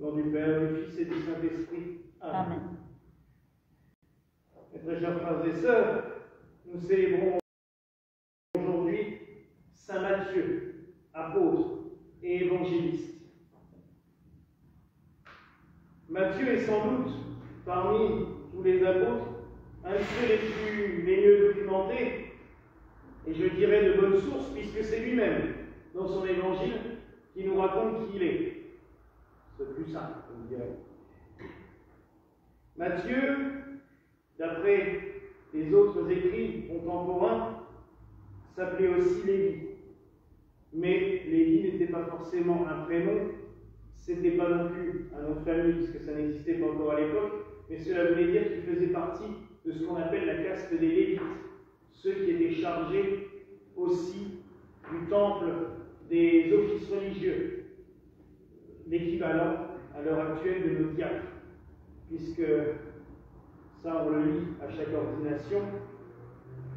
Au nom du Père, du Fils et du Saint-Esprit. Amen. Mes très chers frères et sœurs, nous célébrons aujourd'hui Saint Matthieu, apôtre et évangéliste. Matthieu est sans doute, parmi tous les apôtres, un de ceux les mieux documentés, et je dirais de bonne source, puisque c'est lui-même, dans son évangile, qui nous raconte qui il est. C'est le plus simple, je dirais. Matthieu, d'après les autres écrits contemporains, s'appelait aussi Lévi. Mais Lévi n'était pas forcément un prénom, c'était pas non plus un nom de famille, puisque ça n'existait pas encore à l'époque, mais cela voulait dire qu'il faisait partie de ce qu'on appelle la caste des Lévites, ceux qui étaient chargés aussi du temple des offices religieux, l'équivalent à l'heure actuelle de nos diacres, puisque ça on le lit à chaque ordination,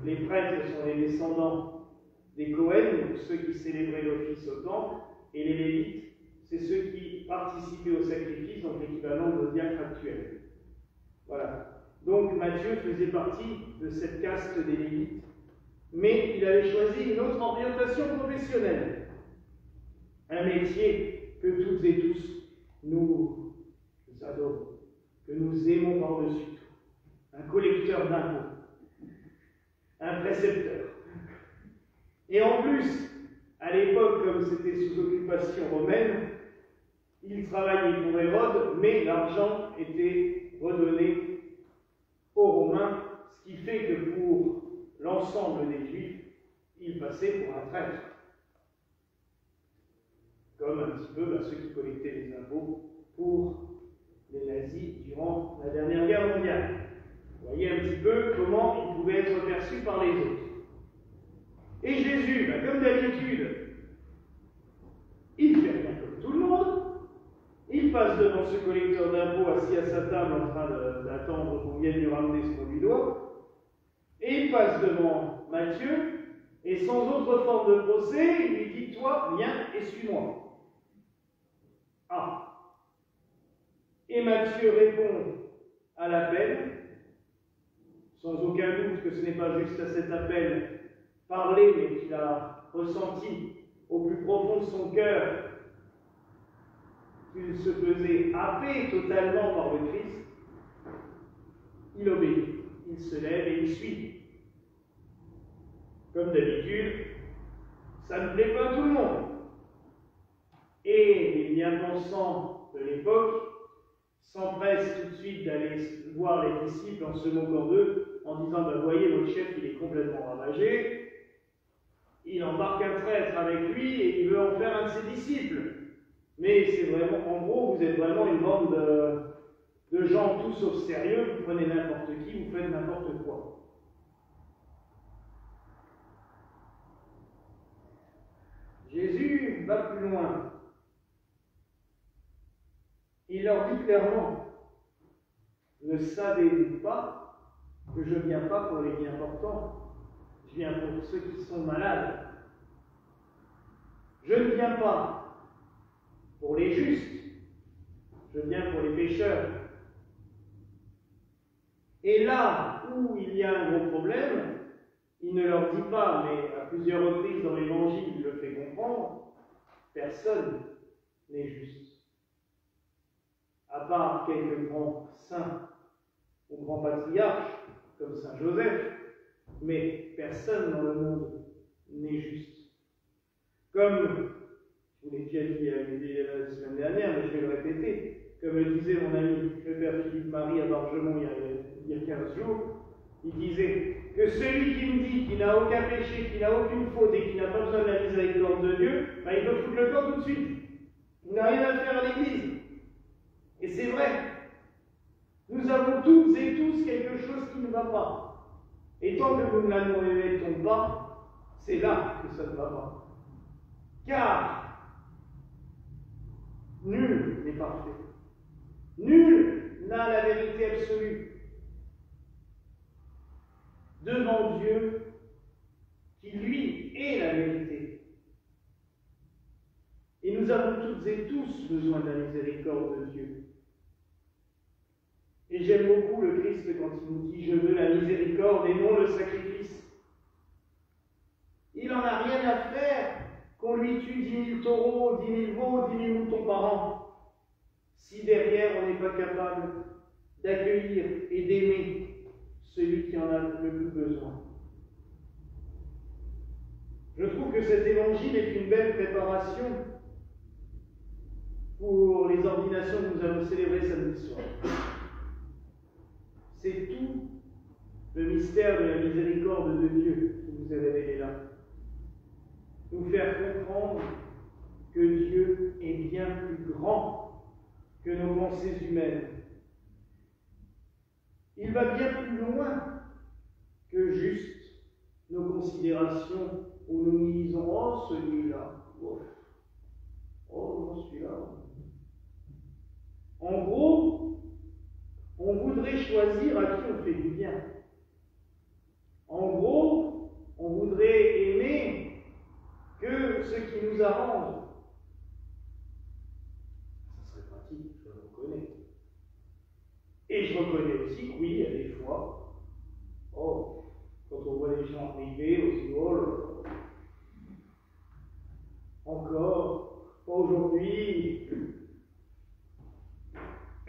les prêtres sont les descendants des Cohen, ceux qui célébraient l'office au temple, et les Lévites, c'est ceux qui participaient au sacrifice, donc l'équivalent de nos diacres actuels. Voilà. Donc Matthieu faisait partie de cette caste des Lévites, mais il avait choisi une autre orientation professionnelle, un métier que toutes et tous nous adorons, que nous aimons par-dessus tout, un collecteur d'impôts, un précepteur. Et en plus, à l'époque, comme c'était sous occupation romaine, il travaillait pour Hérode, mais l'argent était redonné aux Romains, ce qui fait que pour l'ensemble des Juifs, il passait pour un traître. Comme un petit peu ceux qui collectaient les impôts pour les nazis durant la dernière guerre mondiale. Vous voyez un petit peu comment il pouvait être perçu par les autres. Et Jésus, comme d'habitude, il fait rien comme tout le monde. Il passe devant ce collecteur d'impôts assis à sa table en train d'attendre qu'on vienne lui ramener ce qu'on lui doit. Et il passe devant Matthieu, et sans autre forme de procès, il lui dit « Toi, viens et suis-moi. » Ah. Et Matthieu répond à l'appel, sans aucun doute que ce n'est pas juste à cet appel parlé, mais qu'il a ressenti au plus profond de son cœur qu'il se faisait happer totalement par le Christ. Il obéit, il se lève et il suit. Comme d'habitude, ça ne plaît pas à tout le monde. Et les bien-pensants de l'époque s'empressent tout de suite d'aller voir les disciples en se moquant d'eux, en disant « Voyez, votre chef, il est complètement ravagé, il embarque un traître avec lui et il veut en faire un de ses disciples. Mais c'est vraiment, en gros, vous êtes vraiment une bande de gens tout sauf sérieux, vous prenez n'importe qui, vous faites n'importe quoi. » Jésus va plus loin. Il leur dit clairement, ne savez-vous pas que je ne viens pas pour les bien portants, je viens pour ceux qui sont malades. Je ne viens pas pour les justes, je viens pour les pécheurs. Et là où il y a un gros problème, il ne leur dit pas, mais à plusieurs reprises dans l'Évangile, il le fait comprendre, personne n'est juste. À part quelques grands saints ou grands patriarches, comme Saint Joseph, mais personne dans le monde n'est juste. Comme, je vous l'ai déjà dit la semaine dernière, mais je vais le répéter, comme le disait mon ami le Père Philippe Marie à Bargemont il y a 15 jours, il disait que celui qui me dit qu'il n'a aucun péché, qu'il n'a aucune faute et qu'il n'a pas besoin de la miséricorde de Dieu, il doit foutre le camp tout de suite. Il n'a rien à faire à l'Église. Et c'est vrai. Nous avons toutes et tous quelque chose qui ne va pas. Et tant que nous ne l'admettons pas, c'est là que ça ne va pas. Car nul n'est parfait. Nul n'a la vérité absolue devant Dieu, qui lui est la vérité. Et nous nous avons toutes et tous besoin de la miséricorde de Dieu. Et j'aime beaucoup le Christ quand il nous dit « Je veux la miséricorde et non le sacrifice ». Il n'en a rien à faire qu'on lui tue 10 000 taureaux, 10 000 veaux, 10 000 moutons par an, si derrière on n'est pas capable d'accueillir et d'aimer celui qui en a le plus besoin. Je trouve que cet évangile est une belle préparation pour les ordinations que nous allons célébrer samedi soir. C'est tout le mystère de la miséricorde de Dieu qui nous est révélé là. Nous faire comprendre que Dieu est bien plus grand que nos pensées humaines. Il va bien plus loin que juste nos considérations où nous nous disons « Oh, celui-là, oh non, celui-là. » En gros, on voudrait choisir à qui on fait du bien. En gros, on voudrait aimer que ce qui nous arrange. Ça serait pratique, je le reconnais. Et je reconnais aussi que oui, il y a des fois, quand on voit les gens arriver, on se dit, oh là là, encore, aujourd'hui,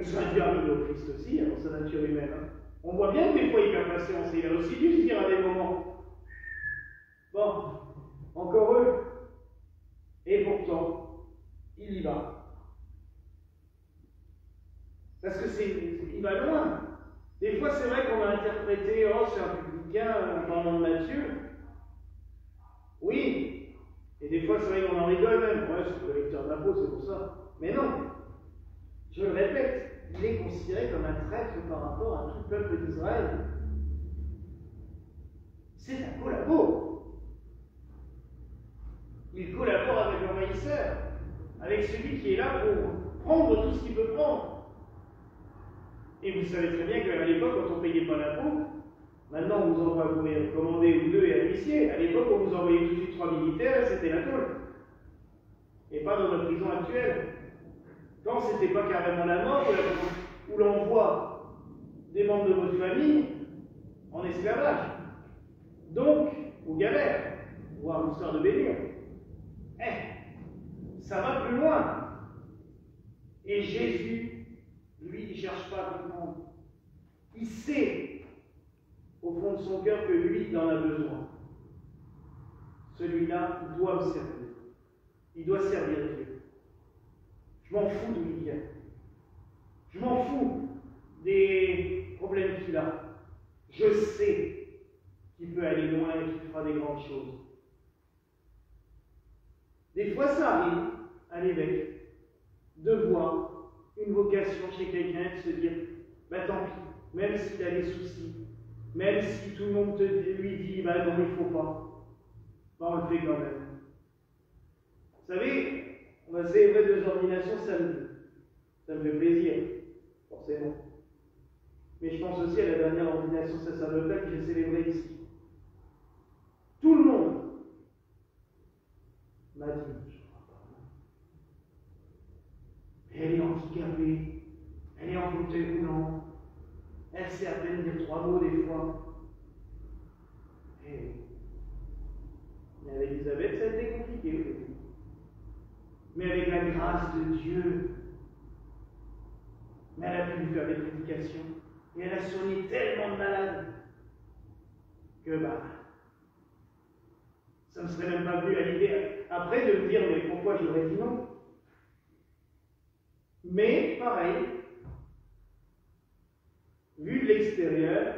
ça a dû arriver au Christ aussi, dans sa nature humaine. Hein. On voit bien que des fois il perd patience, et il a aussi dû se dire à des moments, bon, encore eux, et pourtant, il y va. Parce que il va loin. Des fois, c'est vrai qu'on a interprété, c'est un publicain en parlant de Matthieu. Oui. Et des fois, c'est vrai qu'on en rigole même. Ouais, c'est le collecteur d'impôts, c'est pour ça. Mais non. Je le répète, il est considéré comme un traître par rapport à tout le peuple d'Israël. C'est un collabo. Il collabore avec l'envahisseur, avec celui qui est là pour prendre tout ce qu'il peut prendre. Et vous savez très bien qu'à l'époque, quand on ne payait pas l'impôt, maintenant on vous envoie vous commander ou deux et un huissier. À l'époque, on vous envoyait tout de suite 3 militaires et c'était la tôle. Et pas dans notre prison actuelle. Quand c'était pas carrément la mort, ou l'envoi des membres de votre famille en esclavage. Donc, aux galères, voire l'histoire de bénir. Ça va plus loin. Et Jésus, lui, il ne cherche pas à comprendre. Il sait, au fond de son cœur, que lui, il en a besoin. Celui-là, il doit me servir. Il doit servir Dieu. Je m'en fous d'où il vient. Je m'en fous des problèmes qu'il a. Je sais qu'il peut aller loin et qu'il fera des grandes choses. Des fois, ça arrive à l'évêque de voir une vocation chez quelqu'un et de se dire, tant pis, même s'il a des soucis, même si tout le monde lui dit, non, il ne faut pas, on le fait quand même. Vous savez, on va célébrer 2 ordinations samedi. Ça me fait plaisir, forcément. Mais je pense aussi à la dernière ordination sacerdotale que j'ai célébrée ici. Tout le monde m'a dit, elle est handicapée, elle est en fauteuil roulant, elle sait à peine dire 3 mots des fois. Mais avec Elisabeth, ça a été compliqué au début. Mais avec la grâce de Dieu, elle a pu lui faire des prédications, et elle a soigné tellement de malades que ça ne me serait même pas venu à l'idée après de me dire mais pourquoi j'aurais dit non. Mais pareil, vu de l'extérieur,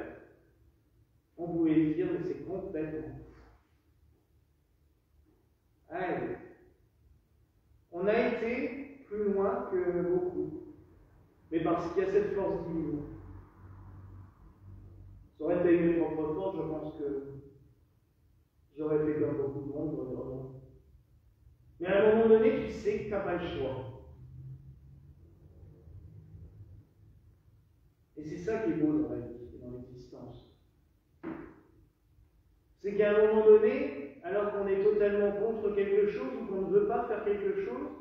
on pouvait dire mais c'est complètement fou. Allez, on a été plus loin que beaucoup, mais parce qu'il y a cette force divine. Ça aurait été mes propres forces, je pense que j'aurais fait comme beaucoup de monde, vraiment. Mais à un moment donné, tu sais que tu n'as pas le choix. Et c'est ça qui est beau dans la vie et dans l'existence. C'est qu'à un moment donné, alors qu'on est totalement contre quelque chose ou qu'on ne veut pas faire quelque chose,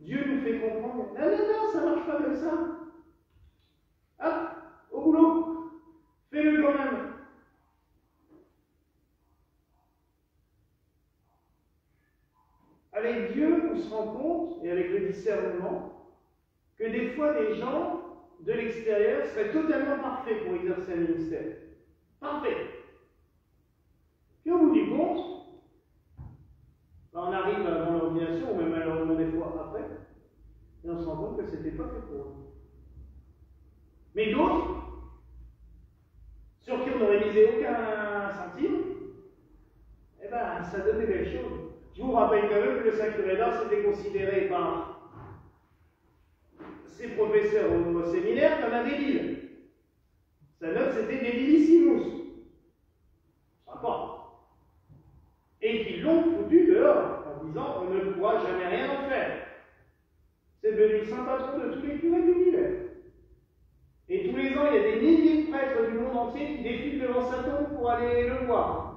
Dieu nous fait comprendre, non, ça ne marche pas comme ça. Hop, au boulot, fais-le quand même. Avec Dieu, on se rend compte, et avec le discernement, que des fois, des gens de l'extérieur seraient totalement parfaits pour exercer un ministère. Parfait. Puis au bout du compte, on arrive dans l'ordination, ou même malheureusement des fois après, et on se rend compte que ce n'était pas fait pour eux. Mais d'autres, sur qui on n'aurait misé aucun centime, eh bien, ça donne des belles choses. Je vous rappelle quand même que le Sacré d'Art c'était considéré par ses professeurs au séminaire comme un débile. Sa note, c'était débilissimus. Sympa. Et qu'ils l'ont foutu dehors en disant on ne pourra jamais rien en faire. C'est devenu le saint patron de tous les curés de l'univers. Et tous les ans, il y a des milliers de prêtres du monde entier qui défilent devant sa tombe pour aller le voir.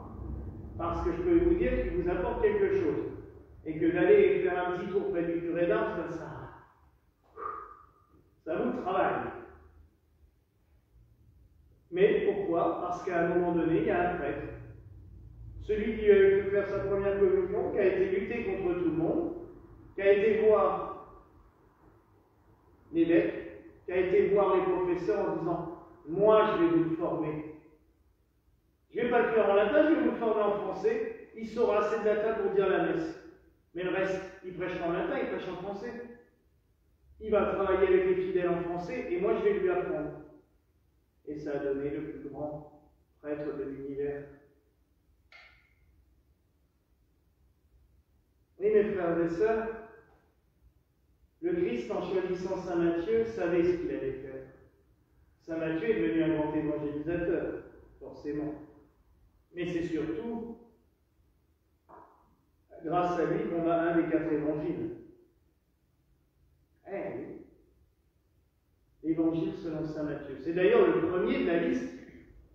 Parce que je peux vous dire qu'il vous apporte quelque chose. Et que d'aller faire un petit tour près du curé d'Ars, ça vous travaille. Mais pourquoi? Parce qu'à un moment donné, il y a un prêtre. Celui qui a pu faire sa première communion, qui a été lutter contre tout le monde, qui a été voir l'évêque, qui a été voir les professeurs en disant « Moi, je vais vous former. Je ne vais pas le faire en latin, je vais vous le former en français. Il saura assez de latin pour dire la messe. Mais le reste, il prêche en latin, il prêche en français. Il va travailler avec les fidèles en français, et moi, je vais lui apprendre. » Et ça a donné le plus grand prêtre de l'univers. Oui, mes frères et sœurs, le Christ, en choisissant Saint Matthieu, savait ce qu'il allait faire. Saint Matthieu est devenu un grand évangélisateur, forcément. Mais c'est surtout grâce à lui qu'on a un des 4 évangiles. Eh oui. L'évangile selon Saint Matthieu. C'est d'ailleurs le premier de la liste.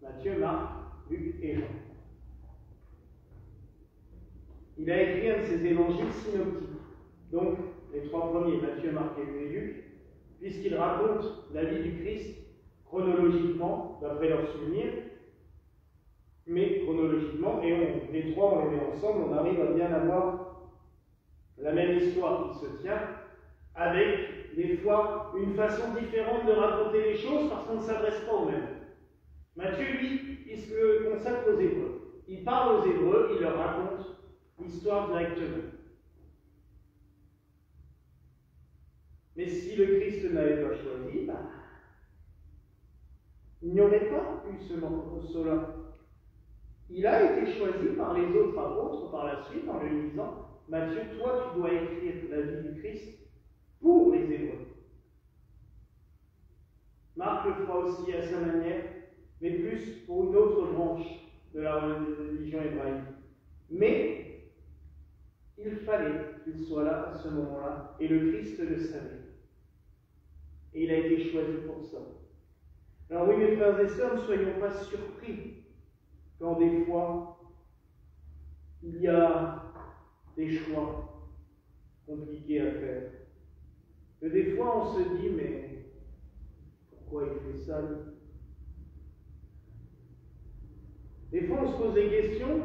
Matthieu, Marc, Luc et Jean. Il a écrit un de ses évangiles synoptiques. Donc, les 3 premiers, Matthieu, Marc et Luc, puisqu'ils racontent la vie du Christ chronologiquement, d'après leurs souvenirs, mais chronologiquement, et les 3, on les met ensemble, on arrive à bien avoir la même histoire qui se tient, avec des fois une façon différente de raconter les choses parce qu'on ne s'adresse pas aux mêmes. Matthieu, lui, il se consacre aux Hébreux. Il parle aux Hébreux, il leur raconte l'histoire directement. Mais si le Christ n'avait pas choisi, il n'y aurait pas eu cela. Il a été choisi par les autres apôtres par la suite en lui disant « Matthieu, toi, tu dois écrire la vie du Christ pour les Hébreux. » Marc le fera aussi à sa manière, mais plus pour une autre branche de la religion hébraïque. Mais il fallait qu'il soit là à ce moment-là, et le Christ le savait. Et il a été choisi pour ça. Alors oui, mes frères et sœurs, ne soyons pas surpris quand des fois il y a des choix compliqués à faire. Que des fois on se dit, mais pourquoi il fait ça lui? Des fois on se pose des questions,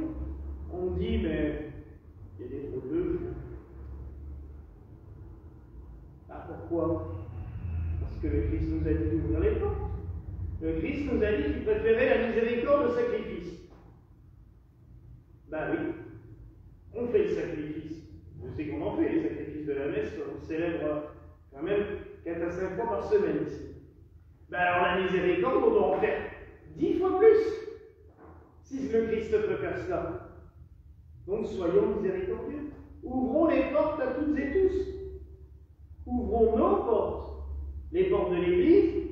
on dit, mais il y a des trop de pourquoi? Parce que le Christ nous a dit d'ouvrir les portes. Le Christ nous a dit qu'il préférait la miséricorde au sacrifice. Ben oui, on fait le sacrifice. Je sais qu'on en fait, les sacrifices de la messe, on célèbre quand même 4 à 5 fois par semaine ici. Ben alors la miséricorde, on doit en faire 10 fois plus, si le Christ peut faire cela. Donc soyons miséricordieux. Ouvrons les portes à toutes et tous. Ouvrons nos portes, les portes de l'Église,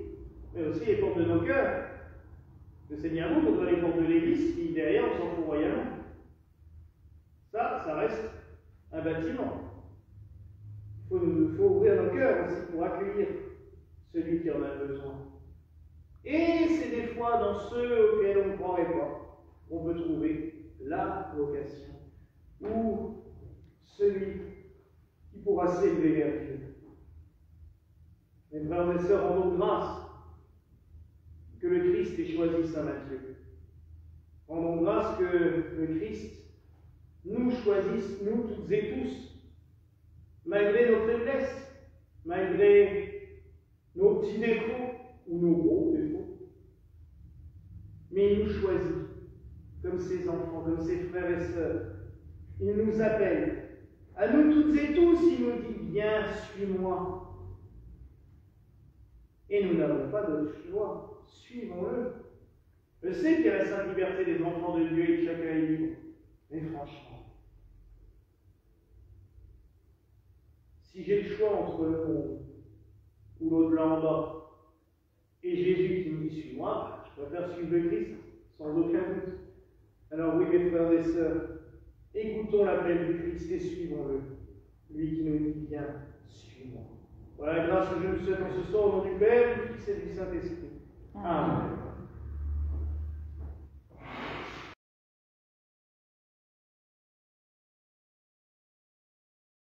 mais aussi les portes de nos cœurs. Le Seigneur nous contre les portes de l'Église qui, derrière, on s'en fout royalement. Ça reste un bâtiment. Il faut ouvrir nos cœurs aussi pour accueillir celui qui en a besoin. Et c'est des fois dans ceux auxquels on ne croirait pas qu'on peut trouver la vocation, ou celui qui pourra s'élever vers Dieu. Mes frères et sœurs, rendons grâce que le Christ ait choisi Saint Matthieu. Rendons grâce que le Christ nous choisisse, nous toutes et tous, malgré nos faiblesses, malgré nos petits défauts ou nos gros défauts. Mais il nous choisit comme ses enfants, comme ses frères et sœurs. Il nous appelle. À nous toutes et tous, il nous dit, viens, suis-moi. Et nous n'avons pas d'autre choix. Suivons-le. Je sais qu'il y a la sainte liberté des enfants de Dieu et que chacun est libre. Mais franchement, si j'ai le choix entre le monde ou l'autre là en bas, et Jésus qui me dit suis-moi, je préfère suivre le Christ, sans aucun doute. Alors oui, mes frères et sœurs, écoutons l'appel du Christ et suivons-le. Lui qui nous dit viens, suis-moi. Voilà la grâce que je nous souhaite en ce soir au nom du Père, du Fils et du Saint-Esprit. Amen.